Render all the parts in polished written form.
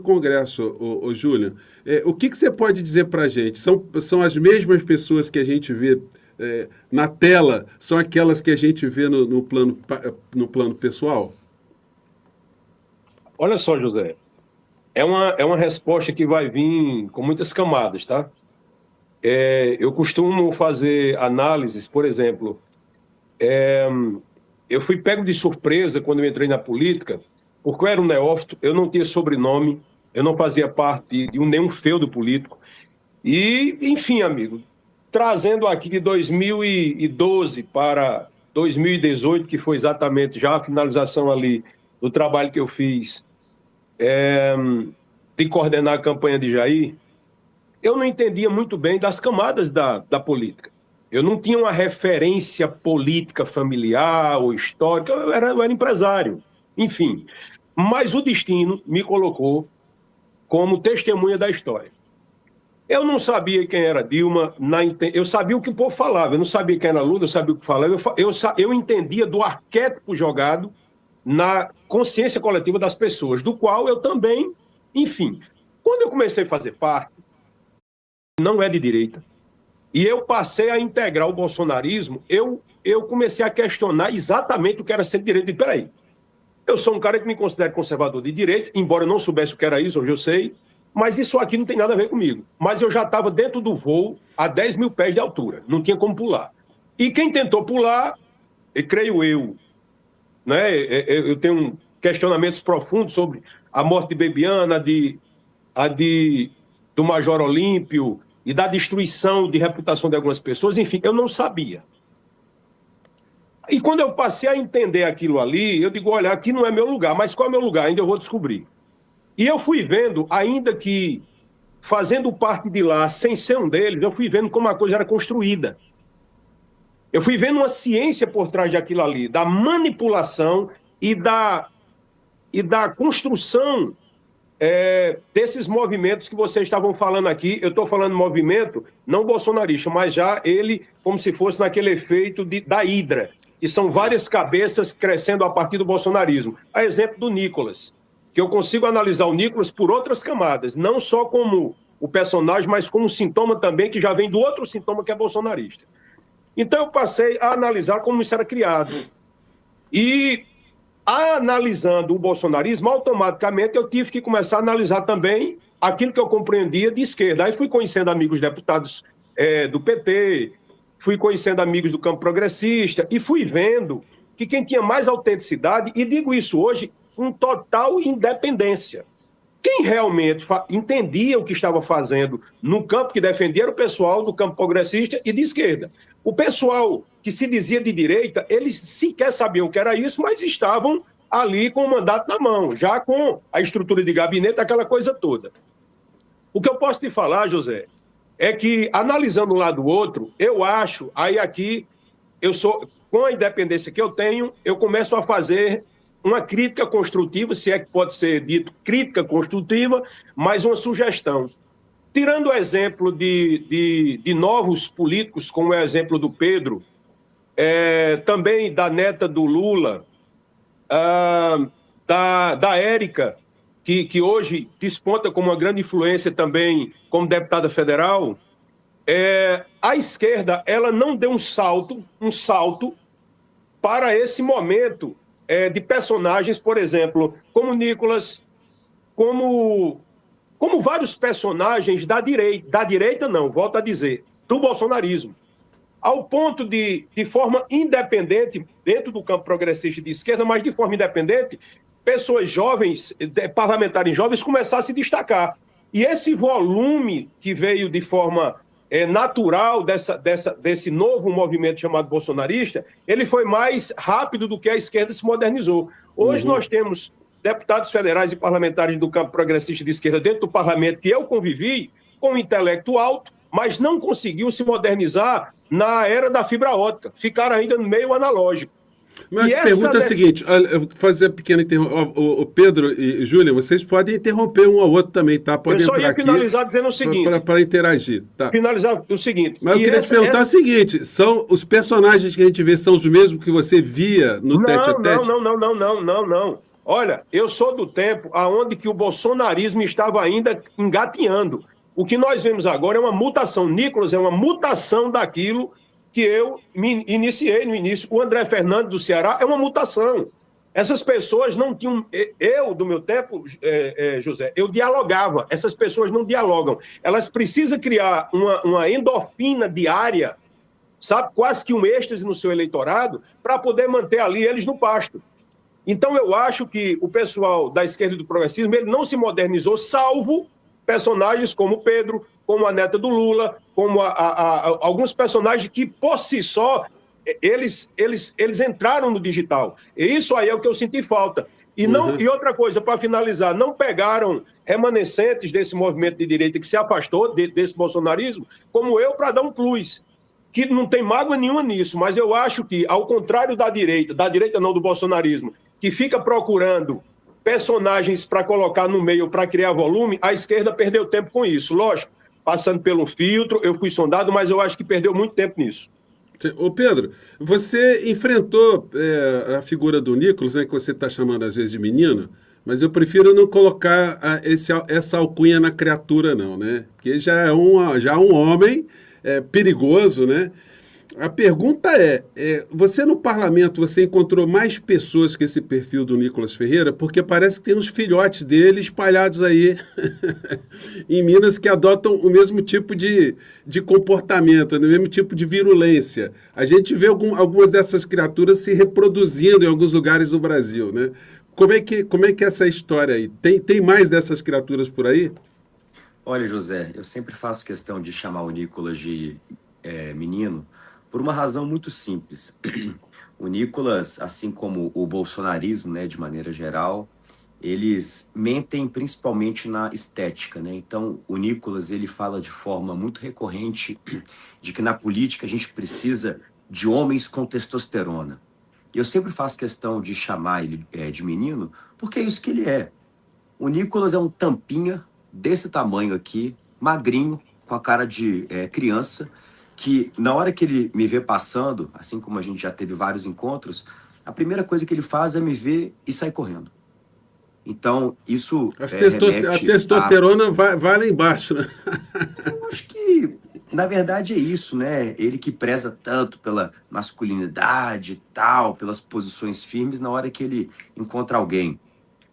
Congresso, Júlia, o que você pode dizer para a gente? São as mesmas pessoas que a gente vê na tela, são aquelas que a gente vê no plano pessoal? Olha só, José, é uma resposta que vai vir com muitas camadas, tá? Eu costumo fazer análises, por exemplo, eu fui pego de surpresa quando eu entrei na política, porque eu era um neófito, eu não tinha sobrenome, eu não fazia parte de nenhum feudo político. E, enfim, amigo, trazendo aqui de 2012 para 2018, que foi exatamente já a finalização ali do trabalho que eu fiz, de coordenar a campanha de Jair, eu não entendia muito bem das camadas da política. Eu não tinha uma referência política familiar ou histórica, eu era empresário, enfim. Mas o destino me colocou como testemunha da história. Eu não sabia quem era Dilma, eu sabia o que o povo falava, eu não sabia quem era Lula, eu sabia o que falava, eu entendia do arquétipo jogado na consciência coletiva das pessoas, do qual eu também, enfim. Quando eu comecei a fazer parte, não é de direita, e eu passei a integrar o bolsonarismo, eu comecei a questionar exatamente o que era ser de direita. E peraí, eu sou um cara que me considero conservador de direita, embora eu não soubesse o que era isso, hoje eu sei, mas isso aqui não tem nada a ver comigo. Mas eu já estava dentro do voo a 10 mil pés de altura, não tinha como pular. E quem tentou pular, creio eu, né, eu tenho questionamentos profundos sobre a morte de Bebiana, do Major Olímpio e da destruição de reputação de algumas pessoas, enfim, eu não sabia. E quando eu passei a entender aquilo ali, eu digo, olha, aqui não é meu lugar, mas qual é meu lugar? Ainda eu vou descobrir. E eu fui vendo, ainda que fazendo parte de lá, sem ser um deles, eu fui vendo como a coisa era construída. Eu fui vendo uma ciência por trás daquilo ali, da manipulação e da construção desses movimentos que vocês estavam falando aqui. Eu estou falando movimento não bolsonarista, mas já ele como se fosse naquele efeito da hidra, que são várias cabeças crescendo a partir do bolsonarismo. A exemplo do Nicolas, que eu consigo analisar o Nicolas por outras camadas, não só como o personagem, mas como um sintoma também que já vem do outro sintoma que é bolsonarista. Então eu passei a analisar como isso era criado. E analisando o bolsonarismo, automaticamente eu tive que começar a analisar também aquilo que eu compreendia de esquerda. Aí fui conhecendo amigos deputados do PT, fui conhecendo amigos do campo progressista e fui vendo que quem tinha mais autenticidade, e digo isso hoje com total independência, quem realmente entendia o que estava fazendo no campo que defendia era o pessoal do campo progressista e de esquerda. O pessoal que se dizia de direita, eles sequer sabiam o que era isso, mas estavam ali com o mandato na mão, já com a estrutura de gabinete, aquela coisa toda. O que eu posso te falar, José, é que, analisando um lado do outro, eu acho, aí aqui, com a independência que eu tenho, eu começo a fazer uma crítica construtiva, se é que pode ser dito crítica construtiva, mas uma sugestão. Tirando o exemplo de novos políticos, como é o exemplo do Pedro, também da neta do Lula, da Érica, que hoje desponta como uma grande influência também como deputada federal, a esquerda ela não deu um salto para esse momento de personagens, por exemplo, como Nicolas, como vários personagens da direita não, volto a dizer, do bolsonarismo, ao ponto de forma independente, dentro do campo progressista de esquerda, mas de forma independente, pessoas jovens, parlamentares jovens, começaram a se destacar. E esse volume que veio de forma natural desse novo movimento chamado bolsonarista, ele foi mais rápido do que a esquerda se modernizou. Hoje nós temos deputados federais e parlamentares do campo progressista de esquerda dentro do parlamento que eu convivi com um intelecto alto, mas não conseguiu se modernizar na era da fibra ótica, ficaram ainda no meio analógico. Mas E a pergunta é a essa seguinte, olha, eu vou fazer uma pequena interrupção. O Pedro e Júlia, vocês podem interromper um ao outro também, tá? eu Podem só entrar ia aqui finalizar dizendo o seguinte, para interagir, tá? finalizar o seguinte, Mas eu e queria te perguntar o seguinte, são os personagens que a gente vê são os mesmos que você via no Tete a não, não, Tete? não, não, não, não, não, não. Olha, eu sou do tempo aonde que o bolsonarismo estava ainda engatinhando. O que nós vemos agora é uma mutação. Nicolas é uma mutação daquilo que eu me iniciei no início. O André Fernandes do Ceará é uma mutação. Essas pessoas não tinham. Eu, do meu tempo, José, eu dialogava. Essas pessoas não dialogam. Elas precisam criar uma endorfina diária, sabe, quase que um êxtase no seu eleitorado, para poder manter ali eles no pasto. Então, eu acho que o pessoal da esquerda e do progressismo ele não se modernizou, salvo personagens como Pedro, como a neta do Lula, como alguns personagens que, por si só, eles entraram no digital. E isso aí é o que eu senti falta. E outra coisa, para finalizar, não pegaram remanescentes desse movimento de direita que se afastou desse bolsonarismo, como eu, para dar um plus. Que não tem mágoa nenhuma nisso, mas eu acho que, ao contrário da direita não, do bolsonarismo, que fica procurando personagens para colocar no meio para criar volume, a esquerda perdeu tempo com isso. Lógico, passando pelo filtro, eu fui sondado, mas eu acho que perdeu muito tempo nisso. Ô Pedro, você enfrentou a figura do Nicolas, né, que você está chamando às vezes de menino, mas eu prefiro não colocar essa alcunha na criatura, não, né? Porque já é um homem perigoso, né? A pergunta você no parlamento, você encontrou mais pessoas que esse perfil do Nicolas Ferreira? Porque parece que tem uns filhotes dele espalhados aí em Minas que adotam o mesmo tipo de comportamento, o mesmo tipo de virulência. A gente vê algumas dessas criaturas se reproduzindo em alguns lugares do Brasil, né? Como é que é essa história aí? Tem mais dessas criaturas por aí? Olha, José, eu sempre faço questão de chamar o Nicolas de menino, por uma razão muito simples. O Nicolas, assim como o bolsonarismo, né, de maneira geral, eles mentem principalmente na estética, né? Então, o Nicolas, ele fala de forma muito recorrente de que na política a gente precisa de homens com testosterona. E eu sempre faço questão de chamar ele de menino, porque é isso que ele é. O Nicolas é um tampinha desse tamanho aqui, magrinho, com a cara de criança, que na hora que ele me vê passando, assim como a gente já teve vários encontros, a primeira coisa que ele faz é me ver e sair correndo. Então, isso a testosterona vai lá embaixo, né? Eu acho que, na verdade, é isso, né? Ele que preza tanto pela masculinidade e tal, pelas posições firmes, na hora que ele encontra alguém,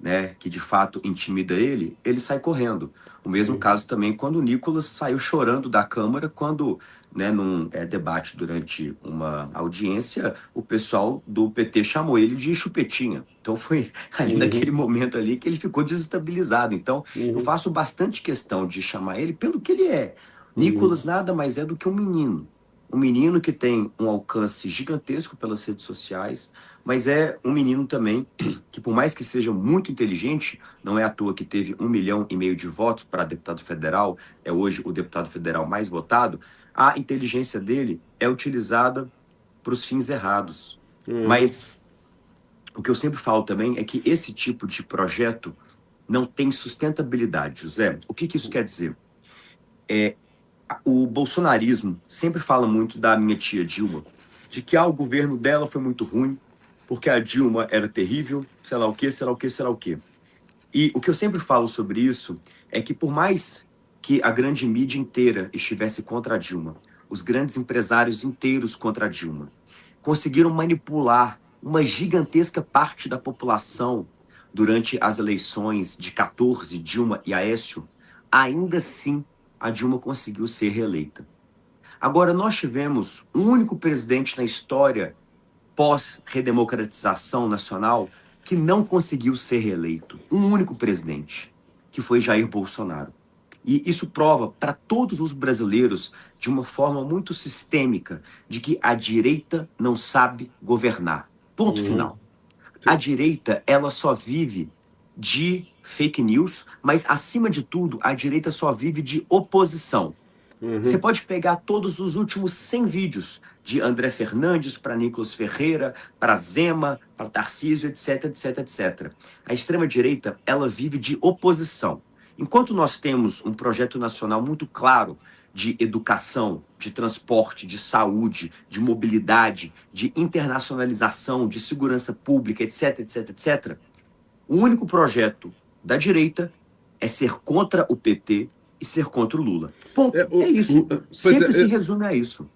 né, que de fato intimida ele, ele sai correndo. O mesmo caso também quando o Nicolas saiu chorando da Câmara, quando, né, num debate durante uma audiência, o pessoal do PT chamou ele de chupetinha. Então foi ali naquele momento ali que ele ficou desestabilizado. Então eu faço bastante questão de chamar ele pelo que ele é. Nicolas nada mais é do que um menino. Um menino que tem um alcance gigantesco pelas redes sociais, mas é um menino também que, por mais que seja muito inteligente, não é à toa que teve 1,5 milhão de votos para deputado federal, é hoje o deputado federal mais votado, a inteligência dele é utilizada para os fins errados. Mas o que eu sempre falo também é que esse tipo de projeto não tem sustentabilidade, José. O que isso quer dizer? O bolsonarismo sempre fala muito da minha tia Dilma, de que o governo dela foi muito ruim, porque a Dilma era terrível, sei lá o quê, sei lá o quê, sei lá o quê. E o que eu sempre falo sobre isso é que por mais que a grande mídia inteira estivesse contra a Dilma, os grandes empresários inteiros contra a Dilma, conseguiram manipular uma gigantesca parte da população durante as eleições de 14, Dilma e Aécio, ainda assim a Dilma conseguiu ser reeleita. Agora, nós tivemos um único presidente na história pós-redemocratização nacional que não conseguiu ser reeleito. Um único presidente, que foi Jair Bolsonaro. E isso prova para todos os brasileiros, de uma forma muito sistêmica, de que a direita não sabe governar. Ponto final. A direita, ela só vive de fake news, mas, acima de tudo, a direita só vive de oposição. Você pode pegar todos os últimos 100 vídeos, de André Fernandes para Nicolas Ferreira, para Zema, para Tarcísio, etc, etc, etc. A extrema-direita, ela vive de oposição. Enquanto nós temos um projeto nacional muito claro de educação, de transporte, de saúde, de mobilidade, de internacionalização, de segurança pública, etc, etc, etc, o único projeto da direita é ser contra o PT e ser contra o Lula. Ponto. É isso. Sempre se resume a isso.